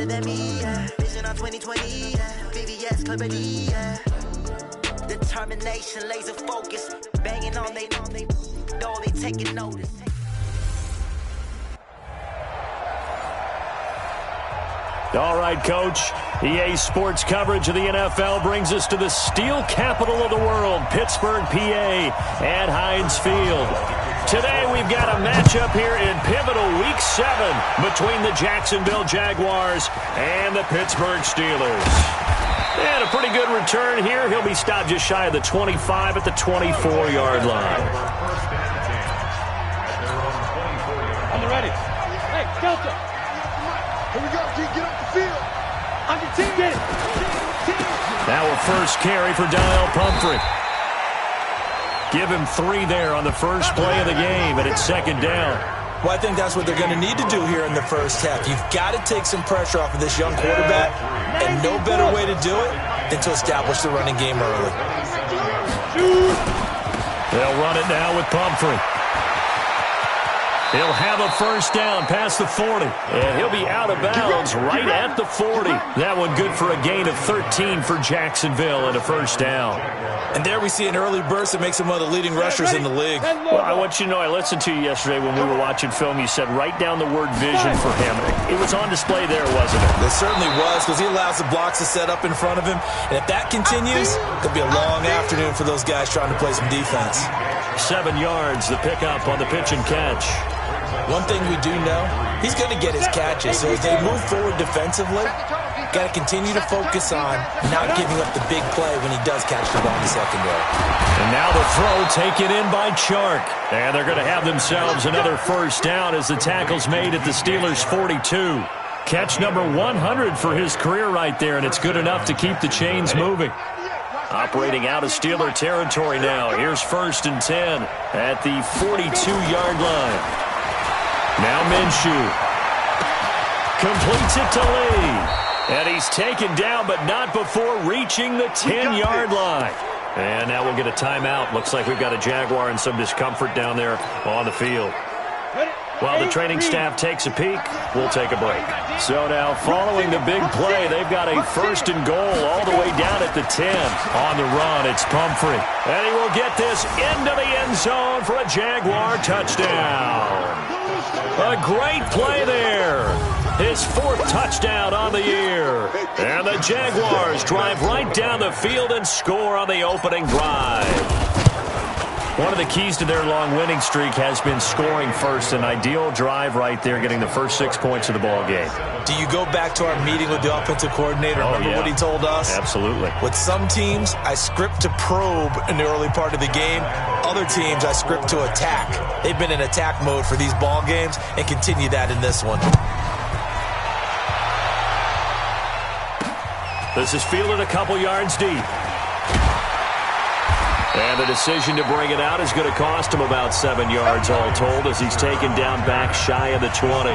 better than me, yeah. Vision on 2020, yeah. VVS, clarity, yeah. Determination, laser focus. Banging on they know they taking notice. All right, Coach. EA Sports coverage of the NFL brings us to the steel capital of the world, Pittsburgh, PA, at Heinz Field. Today we've got a matchup here in pivotal Week 7 between the Jacksonville Jaguars and the Pittsburgh Steelers. And a pretty good return here. He'll be stopped just shy of the 25 at the 24-yard line. I'm ready. Hey, Delta. Here we go, G. Get off the field. On your team. Get it. Now a first carry for Donnell Pumphrey. Give him 3 there on the first play of the game, and it's second down. Well, I think that's what they're going to need to do here in the first half. You've got to take some pressure off of this young quarterback, and no better way to do it than to establish the running game early. They'll run it now with Pumphrey. He'll have a first down past the 40, and he'll be out of bounds right at the 40. That one good for a gain of 13 for Jacksonville and a first down. And there we see an early burst that makes him one of the leading rushers in the league. Well, I want you to know, I listened to you yesterday when we were watching film. You said write down the word vision for him. It was on display there, wasn't it? It certainly was, because he allows the blocks to set up in front of him. And if that continues, it'll be a long afternoon for those guys trying to play some defense. 7 yards, the pickup on the pitch and catch. One thing we do know, he's going to get his catches. So as they move forward defensively, got to continue to focus on not giving up the big play when he does catch the ball in the secondary. And now the throw taken in by Chark. And they're going to have themselves another first down as the tackle's made at the Steelers' 42. Catch number 100 for his career right there, and it's good enough to keep the chains moving. Operating out of Steeler territory now. Here's 1st and 10 at the 42-yard line. Now Minshew completes it to Lee. And he's taken down, but not before reaching the 10-yard line. And now we'll get a timeout. Looks like we've got a Jaguar in some discomfort down there on the field. While the training staff takes a peek, we'll take a break. So now, following the big play, they've got a 1st and goal all the way down at the 10. On the run, it's Pumphrey. And he will get this into the end zone for a Jaguar touchdown. A great play there. His 4th touchdown on the year. And the Jaguars drive right down the field and score on the opening drive. One of the keys to their long winning streak has been scoring first. An ideal drive right there, getting the first 6 points of the ball game. Do you go back to our meeting with the offensive coordinator? Remember what he told us? Absolutely. With some teams, I script to probe in the early part of the game. Other teams, I script to attack. They've been in attack mode for these ball games and continue that in this one. This is fielded a couple yards deep. And the decision to bring it out is going to cost him about 7 yards all told as he's taken down back shy of the 20.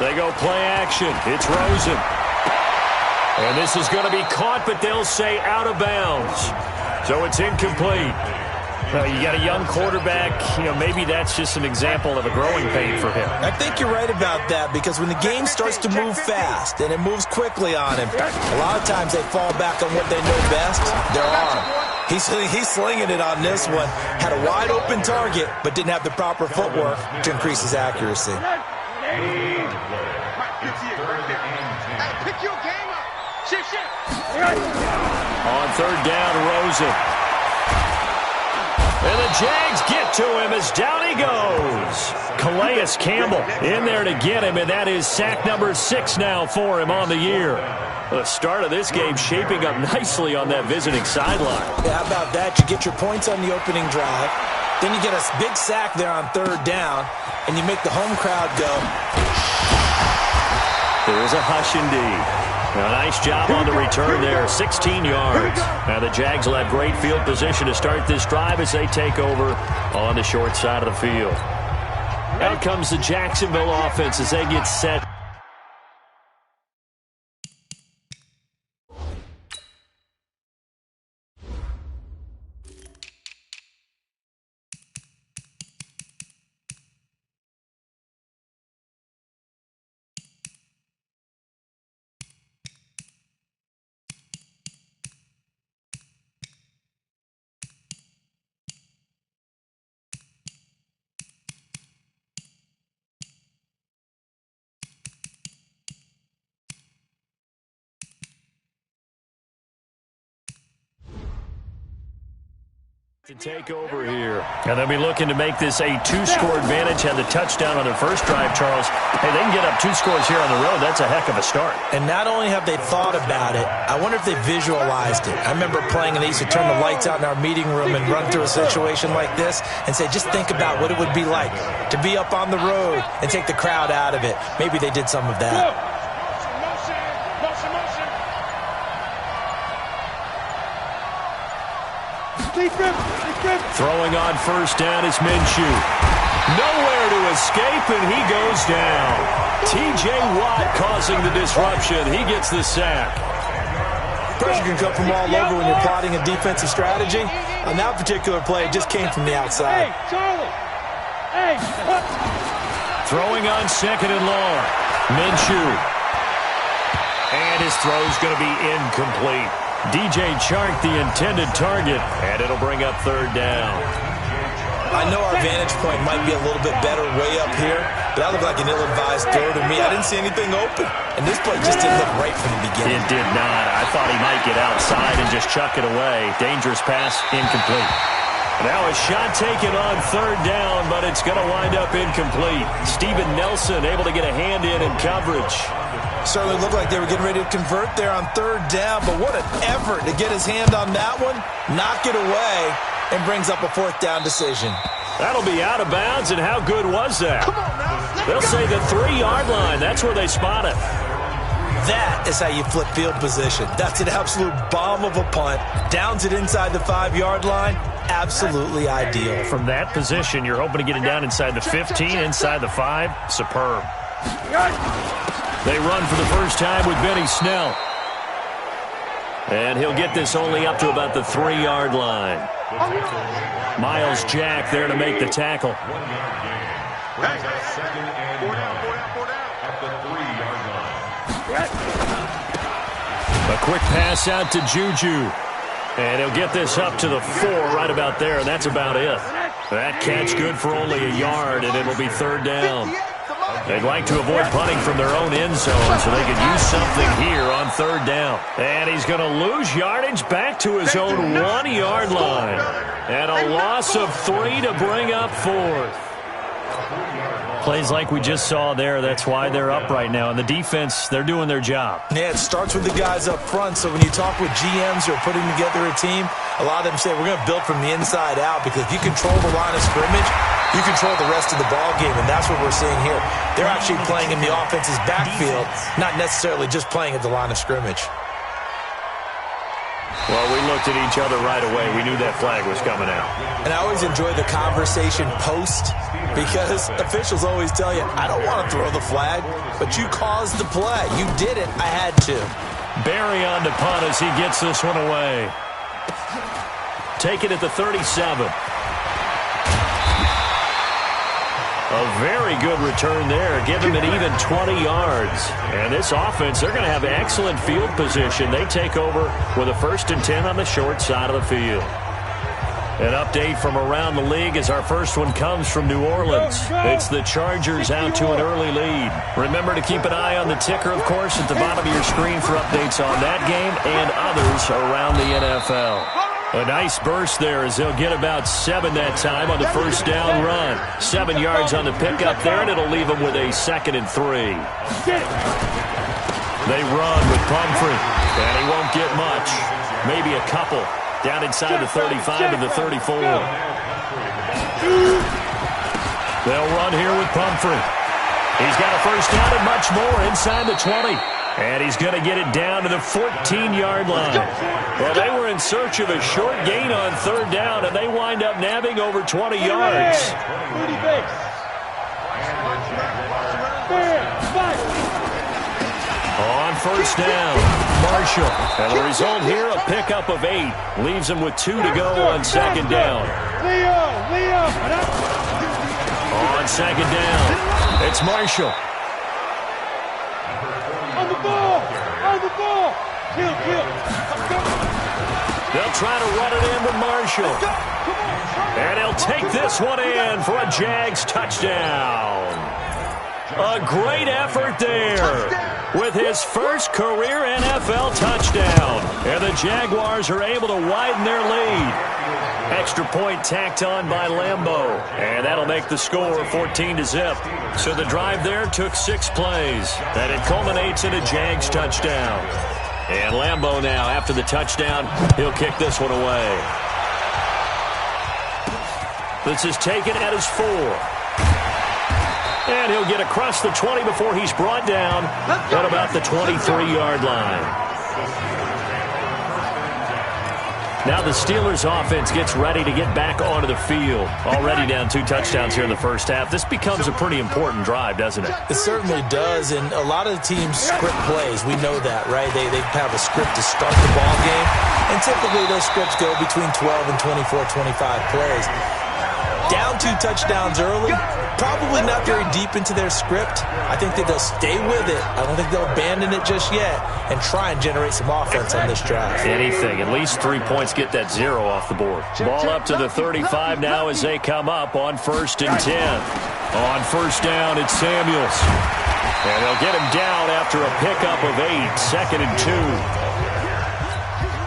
They go play action. It's Rosen. And this is going to be caught, but they'll say out of bounds. So it's incomplete. You got a young quarterback. Maybe that's just an example of a growing pain for him. I think you're right about that, because when the game starts to move fast and it moves quickly on him, a lot of times they fall back on what they know best, their arm. He's slinging it on this one. Had a wide open target, but didn't have the proper footwork to increase his accuracy. On 3rd down, Rosen. And the Jags get to him as down he goes. Calais Campbell in there to get him, and that is sack number 6 now for him on the year. The start of this game shaping up nicely on that visiting sideline. Yeah, how about that? You get your points on the opening drive. Then you get a big sack there on 3rd down, and you make the home crowd go. There is a hush indeed. A nice job on the return there, 16 yards. Now the Jags will have great field position to start this drive as they take over on the short side of the field. Out comes the Jacksonville offense as they get set. To take over here. And they'll be looking to make this a two-score advantage. Had the touchdown on their first drive, Charles. Hey, they can get up 2 scores here on the road. That's a heck of a start. And not only have they thought about it, I wonder if they visualized it. I remember playing, and they used to turn the lights out in our meeting room and run through a situation like this and say, just think about what it would be like to be up on the road and take the crowd out of it. Maybe they did some of that. Throwing on first down is Minshew. Nowhere to escape, and he goes down. T.J. Watt causing the disruption. He gets the sack. Pressure can come from all over when you're plotting a defensive strategy. On that particular play, it just came from the outside. Hey, Charlie! Hey! Throwing on second and long. Minshew. And his throw's going to be incomplete. DJ Chark, the intended target, and it'll bring up third down. I know our vantage point might be a little bit better way up here, but that looked like an ill-advised throw to me. I didn't see anything open, and this play just didn't look right from the beginning. It did not. I thought he might get outside and just chuck it away. Dangerous pass, incomplete. Now a shot taken on third down, but it's going to wind up incomplete. Steven Nelson able to get a hand in coverage. Certainly looked like they were getting ready to convert there on third down, but what an effort to get his hand on that one, knock it away, and brings up a fourth down decision. That'll be out of bounds, and how good was that? Come on now. They'll say the 3-yard line. That's where they spot it. That is how you flip field position. That's an absolute bomb of a punt. Downs it inside the 5-yard line. Absolutely ideal. From that position, you're hoping to get it down inside the 15, inside the 5. Superb. They run for the first time with Benny Snell. And he'll get this only up to about the 3-yard line. Miles Jack there to make the tackle. A quick pass out to Juju. And he'll get this up to the 4 right about there, and that's about it. That catch good for only a yard, and it'll be third down. They'd like to avoid punting from their own end zone so they could use something here on third down. And he's going to lose yardage back to his own 1-yard line. And a loss of 3 to bring up fourth. Plays like we just saw there, that's why they're up right now. And the defense, they're doing their job. Yeah, it starts with the guys up front. So when you talk with GMs who are putting together a team, a lot of them say we're going to build from the inside out, because if you control the line of scrimmage, you control the rest of the ball game, and that's what we're seeing here. They're actually playing in the offense's backfield, not necessarily just playing at the line of scrimmage. Well, we looked at each other right away. We knew that flag was coming out. And I always enjoy the conversation post, because officials always tell you, I don't want to throw the flag, but you caused the play. You did it. I had to. Barry on to punt as he gets this one away. Take it at the 37. A very good return there. Give him an even 20 yards. And this offense, they're going to have excellent field position. They take over with a 1st and 10 on the short side of the field. An update from around the league as our first one comes from New Orleans. It's the Chargers out to an early lead. Remember to keep an eye on the ticker, of course, at the bottom of your screen for updates on that game and others around the NFL. A nice burst there as they'll get about 7 that time on the first down run. 7 yards on the pickup there, and it'll leave them with a 2nd and 3. They run with Pumphrey, and he won't get much. Maybe a couple. Down inside the 35 to the 34. They'll run here with Pumphrey. He's got a first down and much more inside the 20. And he's going to get it down to the 14-yard line. Well, they were in search of a short gain on third down, and they wind up nabbing over 20 yards. first down. Marshall. And the result here, a pickup of 8. Leaves him with 2 to go on second down. Leo. On second down, it's Marshall. On the ball. Kill. They'll try to run it in with Marshall. And he'll take this one in for a Jags touchdown. A great effort there with his first career NFL touchdown. And the Jaguars are able to widen their lead. Extra point tacked on by Lambeau. And that'll make the score 14-0. So the drive there took 6 plays. And it culminates in a Jags touchdown. And Lambeau now, after the touchdown, he'll kick this one away. This is taken at his 4. And he'll get across the 20 before he's brought down at about the 23-yard line. Now the Steelers offense gets ready to get back onto the field. Already down 2 touchdowns here in the first half. This becomes a pretty important drive, doesn't it? It certainly does, and a lot of the teams script plays. We know that, right? They have a script to start the ball game, and typically those scripts go between 12 and 24, 25 plays. Down 2 touchdowns early, probably not very deep into their script. I think that they'll stay with it. I don't think they'll abandon it just yet and try and generate some offense on this drive. Anything. At least 3 points, get that 0 off the board. Ball up to the 35 now as they come up on 1st and 10. On first down, it's Samuels. And they'll get him down after a pickup of 8, 2nd and 2.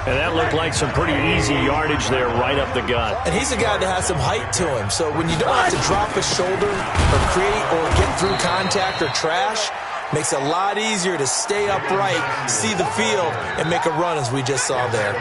And that looked like some pretty easy yardage there right up the gut. And he's a guy that has some height to him. So when you don't have to drop a shoulder or create or get through contact or trash, makes it a lot easier to stay upright, see the field, and make a run as we just saw there.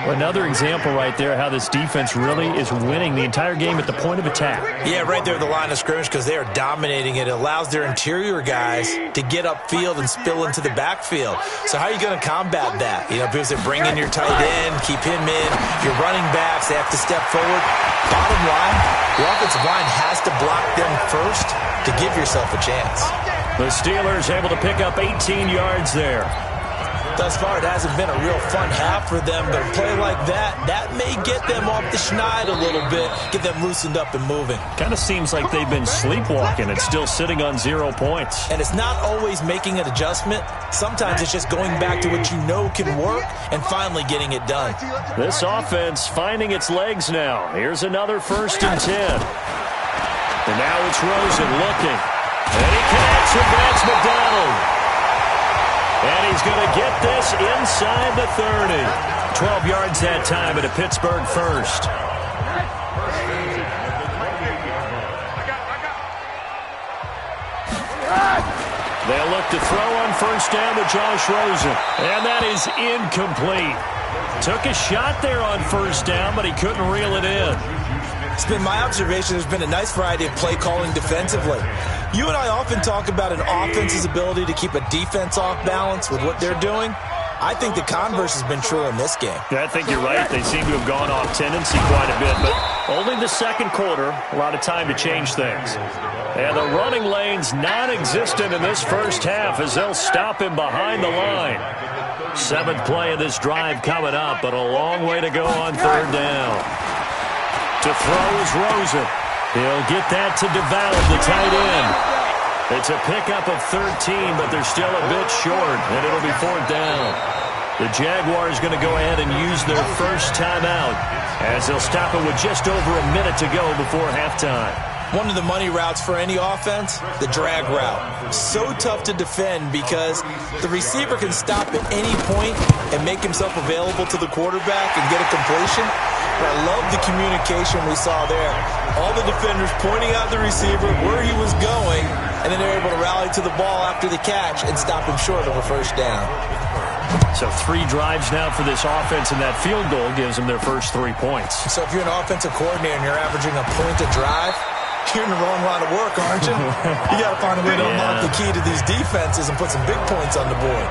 Another example right there how this defense really is winning the entire game at the point of attack. Yeah, right there at the line of scrimmage because they are dominating it. It allows their interior guys to get upfield and spill into the backfield. So how are you going to combat that? You know, because they bring in your tight end, keep him in. Your running backs, they have to step forward. Bottom line, the offensive line has to block them first to give yourself a chance. The Steelers able to pick up 18 yards there. Thus far, it hasn't been a real fun half for them, but a play like that may get them off the schneid a little bit, get them loosened up and moving. Kind of seems like they've been sleepwalking and still sitting on 0 points. And it's not always making an adjustment. Sometimes it's just going back to what you know can work and finally getting it done. This offense finding its legs now. Here's another 1st and 10. And now it's Rosen looking. And he connects with Vance McDonald. And he's going to get this inside the 30. 12 yards that time at a Pittsburgh first. They'll look to throw on first down to Josh Rosen. And that is incomplete. Took a shot there on first down, but he couldn't reel it in. It's been my observation there's been a nice variety of play calling defensively. You and I often talk about an offense's ability to keep a defense off balance with what they're doing. I think the converse has been true in this game. Yeah, I think you're right. They seem to have gone off tendency quite a bit, but only the second quarter, a lot of time to change things. And the running lane's non-existent in this first half as they'll stop him behind the line. 7th play of this drive coming up, but a long way to go on 3rd down. To throw is Rosen. He'll get that to DeValve, the tight end. It's a pickup of 13, but they're still a bit short, and it'll be 4th down. The Jaguars going to go ahead and use their first timeout as they'll stop it with just over a minute to go before halftime. One of the money routes for any offense, the drag route. So tough to defend because the receiver can stop at any point and make himself available to the quarterback and get a completion. But I love the communication we saw there. All the defenders pointing out the receiver, where he was going, and then they're able to rally to the ball after the catch and stop him short of a first down. So 3 drives now for this offense, and that field goal gives them their first 3 points. So if you're an offensive coordinator and you're averaging a point a drive, you're in the wrong line of work, aren't you? You got to find a way to unlock the key to these defenses and put some big points on the board.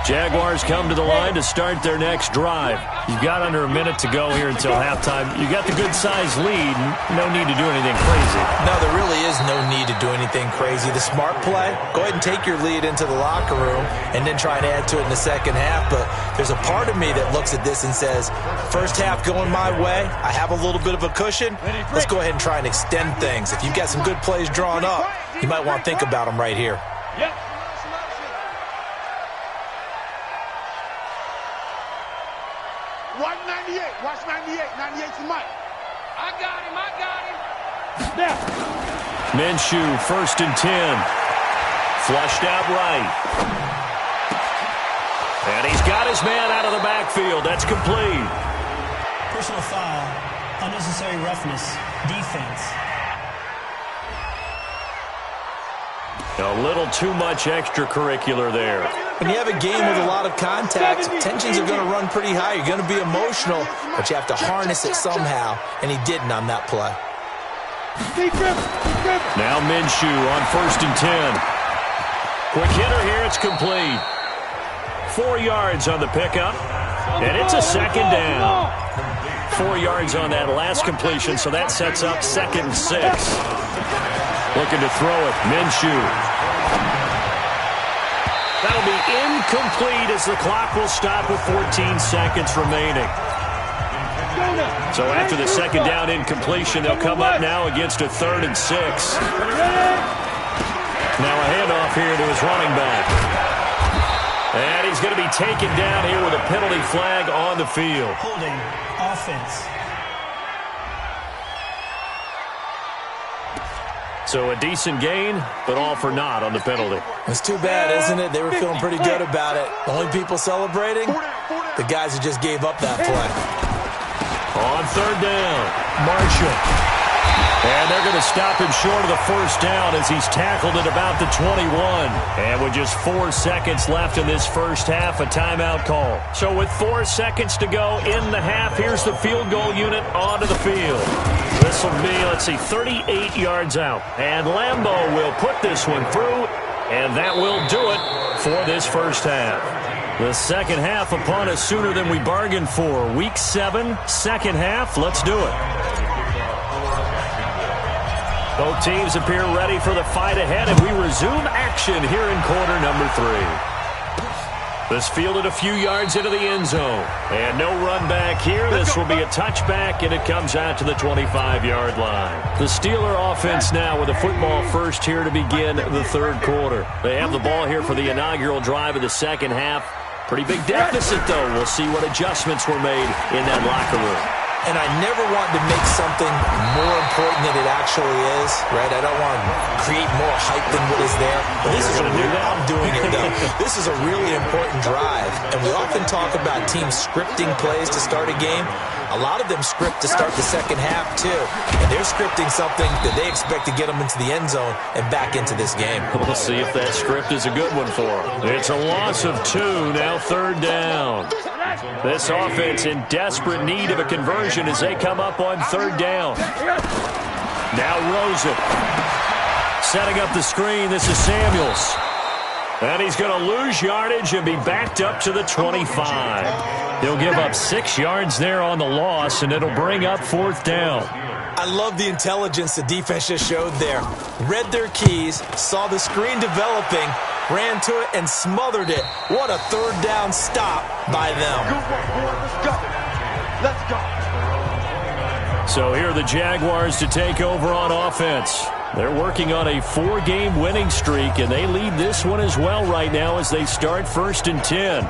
Jaguars come to the line to start their next drive. You've got under a minute to go here until halftime. You got the good-sized lead. No need to do anything crazy. No, there really is no need to do anything crazy. The smart play, go ahead and take your lead into the locker room and then try and add to it in the second half. But there's a part of me that looks at this and says, first half going my way, I have a little bit of a cushion. Let's go ahead and try and extend things. If you've got some good plays drawn up, you might want to think about them right here. Yep. Watch 98. Watch 98. 98's the mic. I got him. Snap. Minshew, 1st and 10. Flushed out right. And he's got his man out of the backfield. That's complete. Personal foul. Unnecessary roughness. Defense. A little too much extracurricular there. When you have a game with a lot of contact, tensions are going to run pretty high. You're going to be emotional, but you have to harness it somehow, and he didn't on that play. Now Minshew on 1st and 10. Quick hitter here, it's complete. 4 yards on the pickup, and it's a second down. 4 yards on that last completion, so that sets up 2nd and 6. Looking to throw it, Minshew. That'll be incomplete as the clock will stop with 14 seconds remaining. So after the second down incompletion, they'll come up now against a 3rd and 6. Now a handoff here to his running back. And he's going to be taken down here with a penalty flag on the field. Holding. Offense. So a decent gain, but all for naught on the penalty. It's too bad, isn't it? They were feeling pretty good about it. The only people celebrating, the guys who just gave up that play. On 3rd down, Marshall. And they're going to stop him short of the 1st down as he's tackled at about the 21. And with just 4 seconds left in this first half, a timeout call. So with 4 seconds to go in the half, here's the field goal unit onto the field. This will be, let's see, 38 yards out. And Lambeau will put this one through, and that will do it for this first half. The second half upon us sooner than we bargained for. Week 7, second half. Let's do it. Both teams appear ready for the fight ahead, and we resume action here in quarter number 3. This fielded a few yards into the end zone. And no run back here. This will be a touchback, and it comes out to the 25-yard line. The Steeler offense now with a football first here to begin the third quarter. They have the ball here for the inaugural drive of the second half. Pretty big deficit, though. We'll see what adjustments were made in that locker room. And I never want to make something more important than it actually is, right? I don't want to create more hype than what is there. But this is I'm doing it, though. This is a really important drive. And we often talk about teams scripting plays to start a game. A lot of them script to start the second half, too. And they're scripting something that they expect to get them into the end zone and back into this game. We'll see if that script is a good one for them. It's a loss of 2, now 3rd down. This offense in desperate need of a conversion as they come up on 3rd down. Now Rosen setting up the screen. This is Samuels. And he's going to lose yardage and be backed up to the 25. He'll give up 6 yards there on the loss, and it'll bring up 4th down. I love the intelligence the defense just showed there. Read their keys, saw the screen developing, ran to it, and smothered it. What a 3rd down stop by them. Good work, boy. Let's go. Let's go. So here are the Jaguars to take over on offense. They're working on a 4-game winning streak, and they lead this one as well right now as they start 1st and 10.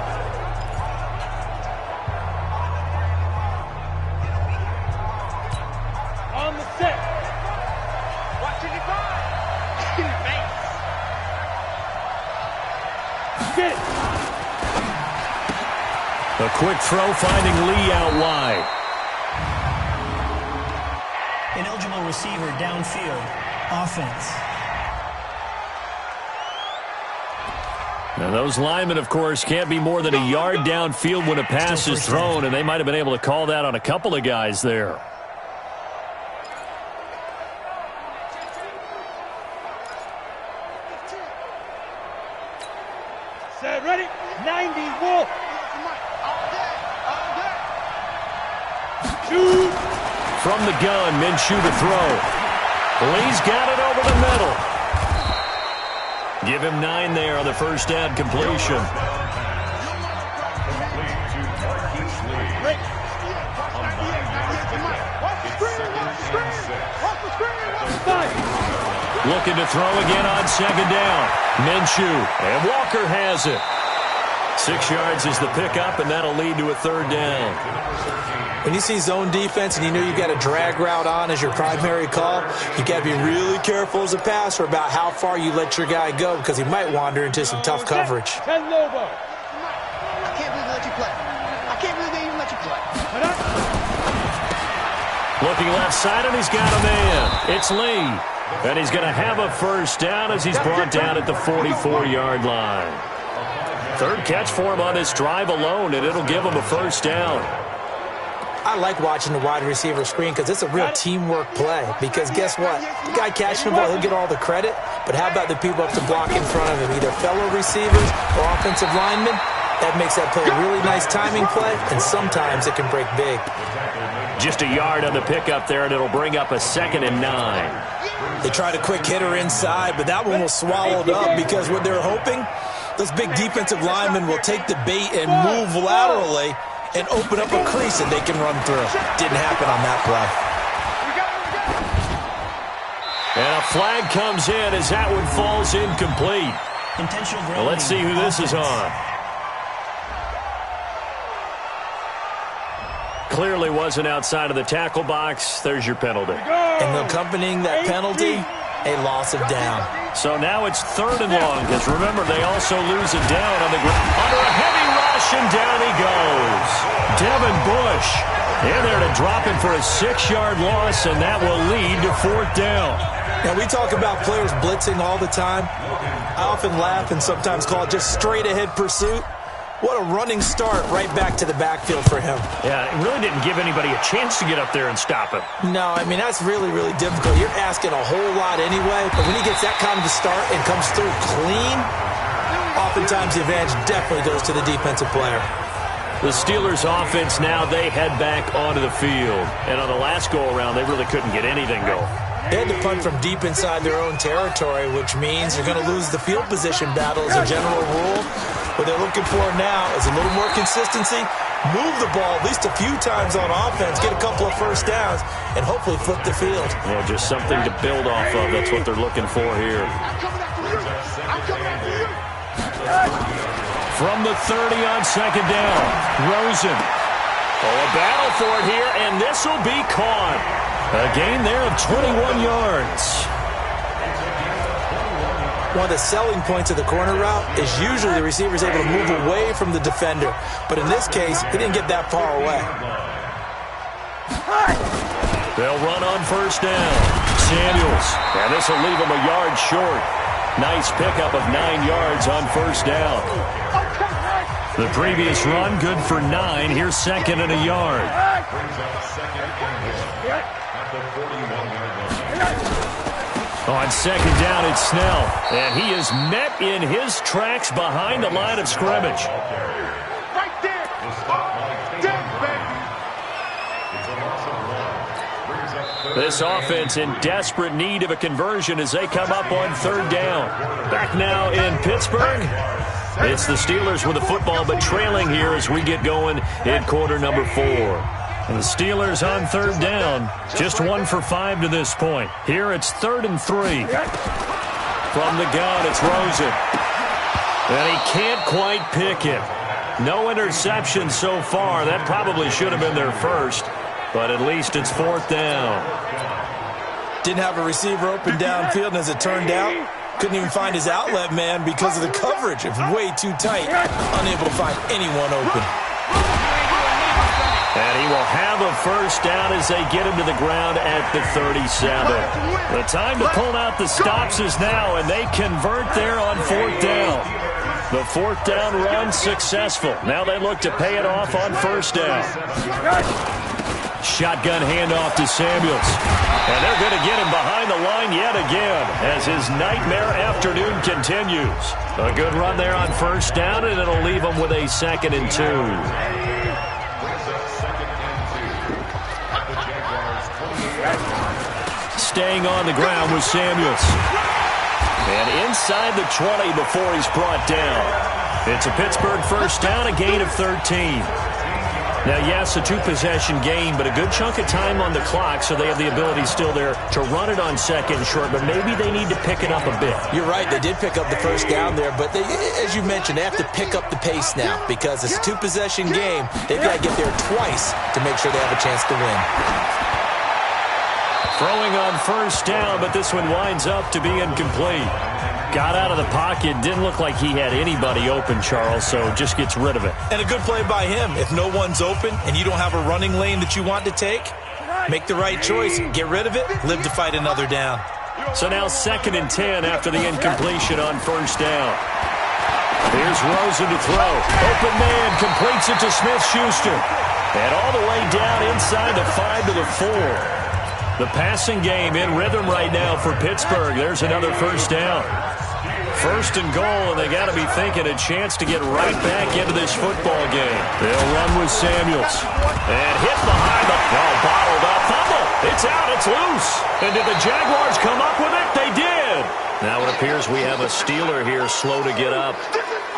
On the set. Watching it by. Get it. A quick throw finding Lee out wide. Ineligible receiver downfield. Offense. Now those linemen, of course, can't be more than a yard downfield when a pass is thrown, and they might have been able to call that on a couple of guys there. Set, ready? 90, wolf. Shoot. From the gun, Minshew to throw. Lee's got it over the middle. Give him 9 there on the first down completion. Looking to throw again on second down. Minshew, and Walker has it. 6 yards is the pickup, and that'll lead to a third down. When you see zone defense and you know you've got a drag route on as your primary call, you got to be really careful as a passer about how far you let your guy go because he might wander into some tough coverage. I can't believe they let you play. I can't believe they even let you play. Looking left side, and he's got a man. It's Lee. And he's going to have a first down as he's brought down at the 44-yard line. Third catch for him on this drive alone, and it'll give him a first down. I like watching the wide receiver screen because it's a real teamwork play. Because guess what? The guy catching the ball, he'll get all the credit. But how about the people up to block in front of him, either fellow receivers or offensive linemen? That makes that play a really nice timing play, and sometimes it can break big. Just a yard on the pickup there, and it'll bring up a 2nd and 9. They tried a quick hitter inside, but that one was swallowed up because what they're hoping, those big defensive linemen will take the bait and move laterally and open up a crease that they can run through. Didn't happen on that play. And a flag comes in as that one falls incomplete. Intentional Well, let's see who this is on. Clearly wasn't outside of the tackle box. There's your penalty. And accompanying that penalty, a loss of down. So now it's 3rd and long, because remember, they also lose it down on the ground. Under a heavy rush, and down he goes. Devin Bush in there to drop him for a 6-yard loss, and that will lead to 4th down. Now, we talk about players blitzing all the time. I often laugh and sometimes call it just straight-ahead pursuit. What a running start right back to the backfield for him. Yeah, it really didn't give anybody a chance to get up there and stop him. No, I mean, that's really, really difficult. You're asking a whole lot anyway, but when he gets that kind of start and comes through clean, oftentimes the advantage definitely goes to the defensive player. The Steelers' offense now, they head back onto the field. And on the last go-around, they really couldn't get anything going. They had to punt from deep inside their own territory, which means you're going to lose the field position battle as a general rule. What they're looking for now is a little more consistency, move the ball at least a few times on offense, get a couple of first downs, and hopefully flip the field. Yeah, just something to build off of. That's what they're looking for here. From the 30 on 2nd down, Rosen. Oh, a battle for it here, and this will be caught. A gain there of 21 yards. One of the selling points of the corner route is usually the receiver is able to move away from the defender. But in this case, he didn't get that far away. They'll run on first down. Samuels. And this will leave him a yard short. Nice pickup of 9 yards on first down. The previous run, good for 9. Here's 2nd and a yard. On 2nd down, it's Snell. And he is met in his tracks behind the line of scrimmage. Right there. This offense in desperate need of a conversion as they come up on 3rd down. Back now in Pittsburgh. It's the Steelers with the football, but trailing here as we get going in quarter number 4. And the Steelers on 3rd down, just 1 for 5 to this point. Here it's 3rd and 3. From the gun, it's Rosen. And he can't quite pick it. No interception so far. That probably should have been their first, but at least it's 4th down. Didn't have a receiver open downfield, and as it turned out, couldn't even find his outlet man because of the coverage. It was way too tight, unable to find anyone open. And he will have a first down as they get him to the ground at the 37. The time to pull out the stops is now, and they convert there on 4th down. The 4th down run successful. Now they look to pay it off on first down. Shotgun handoff to Samuels. And they're going to get him behind the line yet again as his nightmare afternoon continues. A good run there on first down, and it'll leave him with a 2nd and 2. Staying on the ground with Samuels. And inside the 20 before he's brought down. It's a Pittsburgh first down, a gain of 13. Now, yes, a 2-possession game, but a good chunk of time on the clock, so they have the ability still there to run it on 2nd and short, but maybe they need to pick it up a bit. You're right. They did pick up the first down there, but they, as you mentioned, they have to pick up the pace now because it's a 2-possession game. They've got to get there twice to make sure they have a chance to win. Throwing on first down, but this one winds up to be incomplete. Got out of the pocket. Didn't look like he had anybody open, Charles, so just gets rid of it. And a good play by him. If no one's open and you don't have a running lane that you want to take, make the right choice. Get rid of it. Live to fight another down. So now 2nd and 10 after the incompletion on first down. Here's Rosen to throw. Open man completes it to Smith-Schuster. And all the way down inside the 5 to the 4. The passing game in rhythm right now for Pittsburgh. There's another first down. 1st and goal, and they got to be thinking a chance to get right back into this football game. They'll run with Samuels. And hit behind the bottled up fumble. It's out. It's loose. And did the Jaguars come up with it? They did. Now it appears we have a Steeler here slow to get up.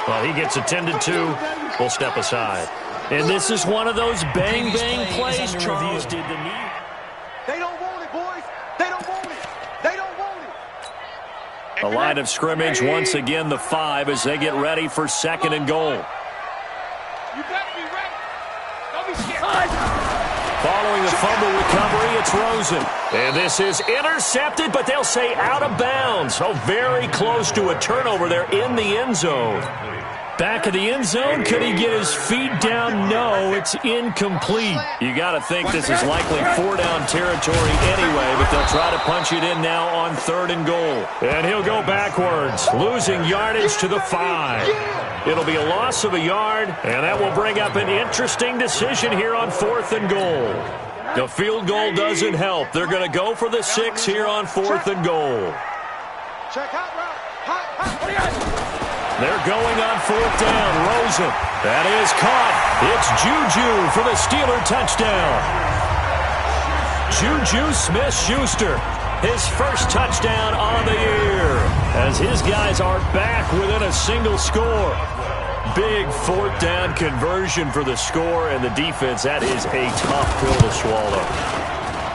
Well, he gets attended to. We'll step aside. And this is one of those bang-bang plays. Charles did the knee. They don't want it, boys. They don't want it. They don't want it. A line of scrimmage, once again the 5 as they get ready for 2nd and goal. You better be ready. Don't be scared. Following the fumble recovery, it's Rosen. And this is intercepted, but they'll say out of bounds. So very close to a turnover there in the end zone. Back of the end zone, could he get his feet down? No, it's incomplete. You got to think this is likely 4-down territory anyway, but they'll try to punch it in now on 3rd and goal. And he'll go backwards, losing yardage to the 5. It'll be a loss of a yard, and that will bring up an interesting decision here on 4th and goal. The field goal doesn't help. They're going to go for the 6 here on 4th and goal. Check out, what do you got? They're going on 4th down. Rosen. That is caught. It's Juju for the Steeler touchdown. Juju Smith-Schuster. His first touchdown on the year. As his guys are back within a single score. Big 4th down conversion for the score and the defense. That is a tough pill to swallow.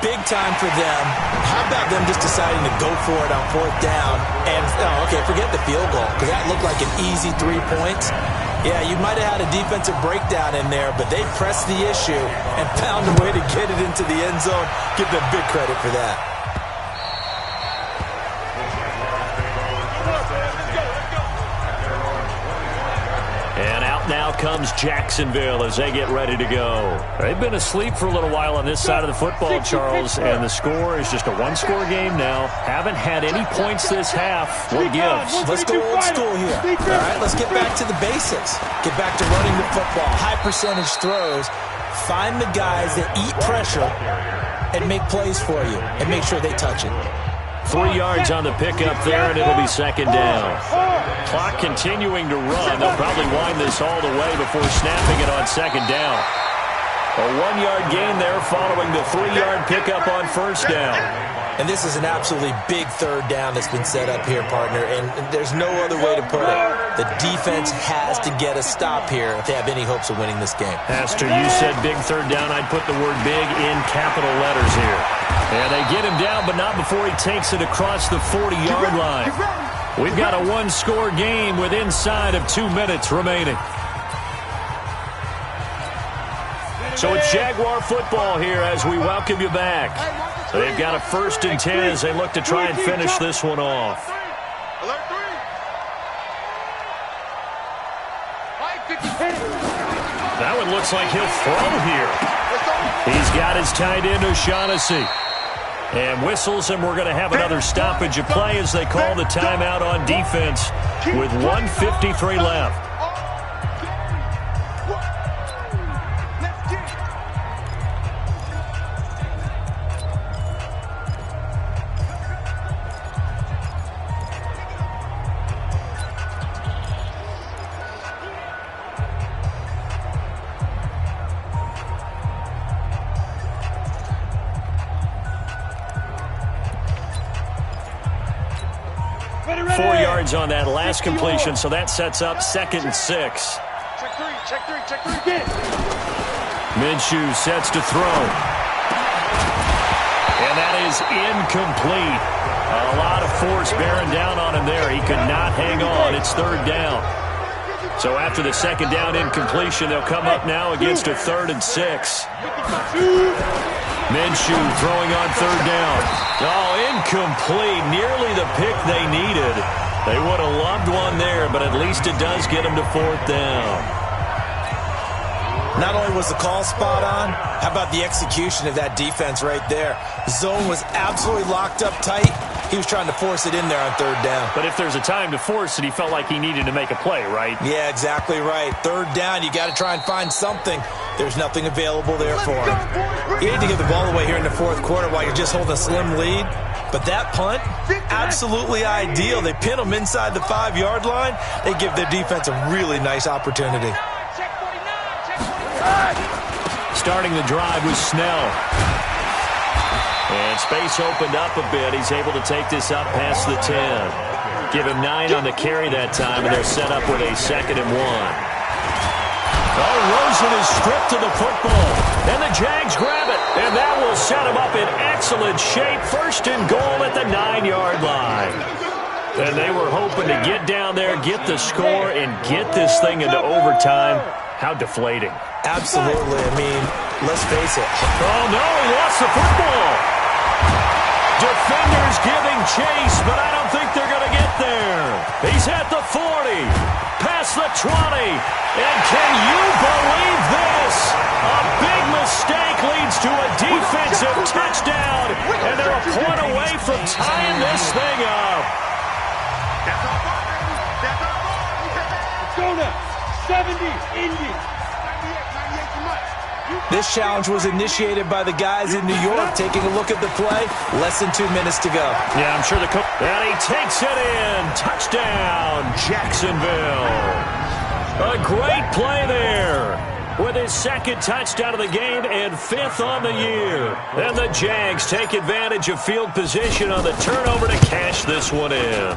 Big time for them. How about them just deciding to go for it on 4th down? And, forget the field goal, because that looked like an easy 3 points. Yeah, you might have had a defensive breakdown in there, but they pressed the issue and found a way to get it into the end zone. Give them big credit for that. And out now comes Jacksonville as they get ready to go. They've been asleep for a little while on this side of the football, Charles, and the score is just a 1-score game now. Haven't had any points this half. What gives? Let's go old school here. All right, let's get back to the basics. Get back to running the football, high percentage throws. Find the guys that eat pressure and make plays for you and make sure they touch it. 3 yards on the pickup there, and it'll be 2nd down. Clock continuing to run. They'll probably wind this all the way before snapping it on 2nd down. A 1-yard gain there following the 3-yard pickup on 1st down. And this is an absolutely big 3rd down that's been set up here, partner, and there's no other way to put it. The defense has to get a stop here if they have any hopes of winning this game. Pastor, you said big 3rd down. I'd put the word big in capital letters here. And they get him down, but not before he takes it across the 40-yard line. We've got a 1-score game with inside of 2 minutes remaining. So it's Jaguar football here as we welcome you back. They've got a 1st and 10 as they look to try and finish this one off. That one looks like he'll throw here. He's got his tight end, O'Shaughnessy. And whistles, and we're going to have another stoppage of play as they call the timeout on defense with 1:53 left. 4 yards on that last completion, so that sets up 2nd and 6. Check three. Minshew sets to throw. And that is incomplete. A lot of force bearing down on him there. He could not hang on. It's 3rd down. So after the 2nd down incompletion, they'll come up now against a 3rd and 6. Minshew throwing on 3rd down. Oh, incomplete. Nearly the pick they needed. They would have loved one there, but at least it does get them to 4th down. Not only was the call spot on, how about the execution of that defense right there? Zone was absolutely locked up tight. He was trying to force it in there on 3rd down. But if there's a time to force it, he felt like he needed to make a play, right? Yeah, exactly right. 3rd down, you got to try and find something. There's nothing available there for him. You need to give the ball away here in the 4th quarter while you're just holding a slim lead. But that punt, absolutely ideal. They pin them inside the 5-yard line. They give their defense a really nice opportunity. Starting the drive was Snell. And space opened up a bit. He's able to take this up past the 10. Give him 9 on the carry that time, and they're set up with a 2nd and 1. Oh, Rosen is stripped to the football. And the Jags grab it. And that will set him up in excellent shape. 1st and goal at the 9-yard line. And they were hoping to get down there, get the score, and get this thing into overtime. How deflating. Absolutely. I mean, let's face it. Oh, no, he lost the football. Defenders giving chase, but I don't think they're going to get there. He's at the 40, past the 20, and can you believe this? A big mistake leads to a defensive touchdown, and they're a point away from tying this thing up. That's our ball, baby. That's our ball. Let's go now. 70, Indy. 98 too much. This challenge was initiated by the guys in New York. Taking a look at the play, less than 2 minutes to go. Yeah, I'm sure the coach. And he takes it in. Touchdown, Jacksonville. A great play there. With his 2nd touchdown of the game and 5th on the year. And the Jags take advantage of field position on the turnover to cash this one in.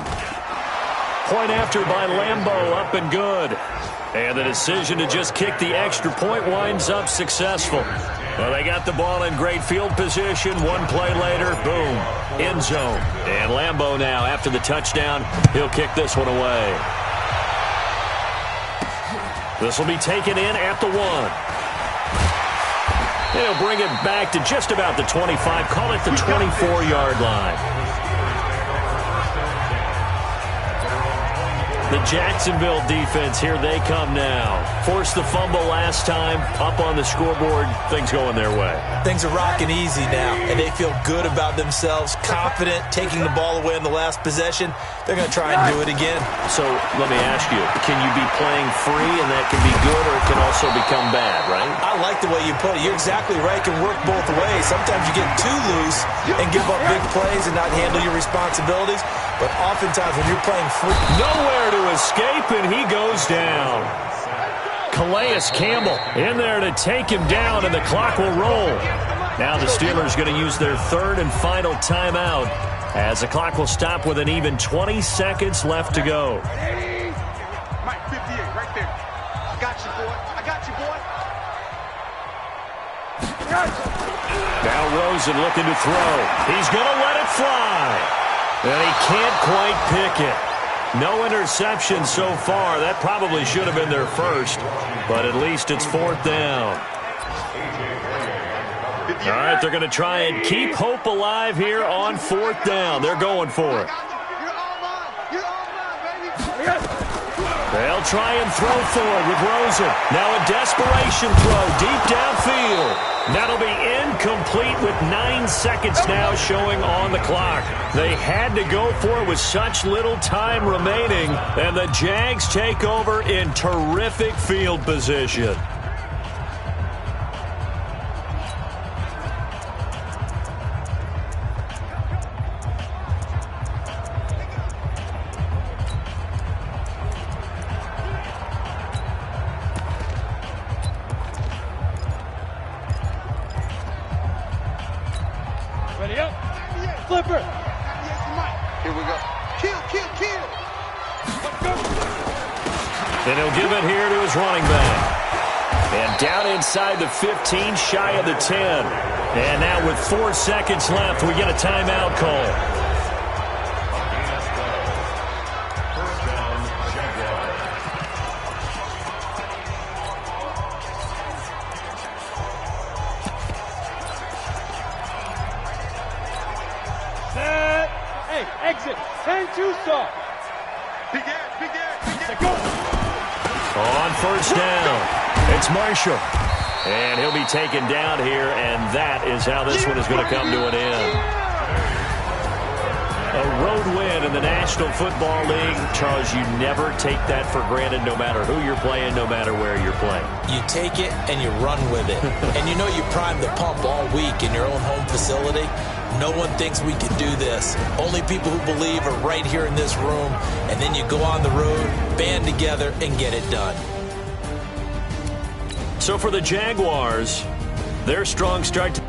Point after by Lambeau, up and good. And the decision to just kick the extra point winds up successful. Well, they got the ball in great field position. 1 play later, boom, end zone. And Lambeau now, after the touchdown, he'll kick this one away. This will be taken in at the 1. He'll bring it back to just about the 25. Call it the 24-yard line. The Jacksonville defense, here they come now. Forced the fumble last time, up on the scoreboard, things going their way. Things are rocking easy now, and they feel good about themselves, confident, taking the ball away in the last possession. They're going to try and do it again. So let me ask you, can you be playing free and that can be good, or it can also become bad, right? I like the way you put it. You're exactly right. It can work both ways. Sometimes you get too loose and give up big plays and not handle your responsibilities. But oftentimes when you're playing free, nowhere to escape, and he goes down. Calais Campbell in there to take him down, and the clock will roll. Now the Steelers going to use their 3rd and final timeout as the clock will stop with an even 20 seconds left to go. Mike, 58, right there. I got you, boy. I got you, boy. Now Rosen looking to throw. He's going to let it fly. And he can't quite pick it. No interception so far. That probably should have been their first, but at least it's 4th down. All right, they're going to try and keep hope alive here on 4th down. They're going for it. They'll try and throw forward with Rosen. Now a desperation throw deep downfield. That'll be incomplete with 9 seconds now showing on the clock. They had to go for it with such little time remaining, and the Jags take over in terrific field position. Ready up. Flipper. Here we go. Kill. And he'll give it here to his running back. And down inside the 15, shy of the 10. And now with 4 seconds left, we get a timeout call. Hey, exit. 10-2 stop. Begin. Go. On first down, it's Marshall. And he'll be taken down here, and that is how this one is going to come to an end. A road win in the National Football League. Charles, you never take that for granted, no matter who you're playing, no matter where you're playing. You take it and you run with it. And you know you primed the pump all week in your own home facility. No one thinks we can do this. Only people who believe are right here in this room. And then you go on the road, band together, and get it done. So for the Jaguars, their strong start to